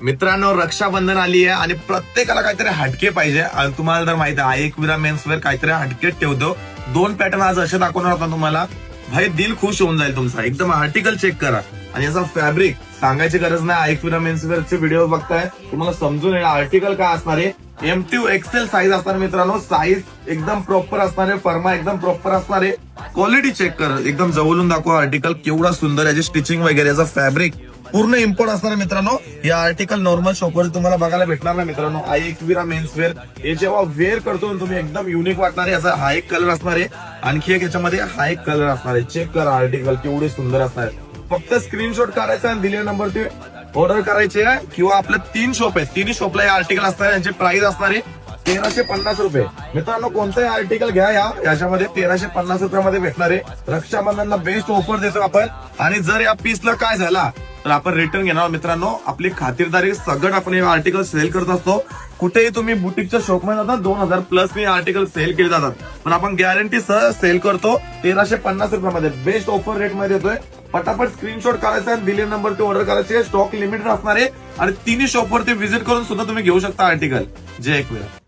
मित्रांनो, रक्षाबंधन आली आहे आणि प्रत्येकाला काहीतरी हटके पाहिजे. आणि तुम्हाला तर माहिती आहे, एकविरा मेन्सवेअर काहीतरी हटकेच ठेवतो. 2 पॅटर्न आज असे दाखवणार होता तुम्हाला. भाई दिल खुश होऊन जाईल तुमचा. एकदम आर्टिकल चेक करा आणि याचा फॅब्रिक सांगायची गरज नाही. एकविरा मेन्सवेअरचे व्हिडिओ बघताय, तुम्हाला समजून येईल आर्टिकल काय असणार आहे. M2 XL साईज असणार मित्रांनो. साईज एकदम प्रॉपर असणार आहे. फर्मा एकदम प्रॉपर असणार आहे. क्वालिटी चेक करा, एकदम जवळून दाखवा आर्टिकल केवढा सुंदर. याची स्टिचिंग वगैरे, याचा फॅब्रिक पूर्ण इम्पोर्ट असणार मित्रांनो. या आर्टिकल नॉर्मल शॉपवर तुम्हाला बघायला भेटणार नाही मित्रांनो. एकविरा मेन्सवेअर हे जेव्हा वेअर करतो तुम्ही एकदम युनिक वाटणार आहे. याचा हा एक कलर असणार आहे, आणखी एक याच्यामध्ये हा एक कलर असणार आहे. चेक करा आर्टिकल केवढे सुंदर असणार आहे. फक्त स्क्रीनशॉट काढायचा आणि दिलेल्या नंबरची ऑर्डर करायची आहे. किंवा आपल्या 3 शॉप आहेत, 3 शॉपला हे आर्टिकल असणार आहे. यांची प्राइस असणार आहे 1350 रुपये. मित्रांनो, कोणताही आर्टिकल घ्या याच्यामध्ये 1350 रुपयामध्ये भेटणार आहे. रक्षाबंधनला बेस्ट ऑफर देतो आपण. आणि जर या पीसला काय झाला तर आपण रिटर्न घेणार मित्रांनो. आपली खातिरदारी सगळं आपण हे आर्टिकल सेल करत असतो. कुठेही तुम्ही बुटीकच्या शॉपमध्ये जातात 2000 प्लस मी आर्टिकल सेल केले जातात, पण आपण गॅरंटी सह सेल करतो 1350 रुपयामध्ये. बेस्ट ऑफर रेट मध्ये देतोय. पटापट स्क्रीनशॉट काढायचा आणि दिलेल्या नंबरची ऑर्डर करायची. स्टॉक लिमिटेड असणार आहे आणि 3 शॉपवरती व्हिजिट करून सुद्धा तुम्ही घेऊ शकता आर्टिकल. जय एकविरा.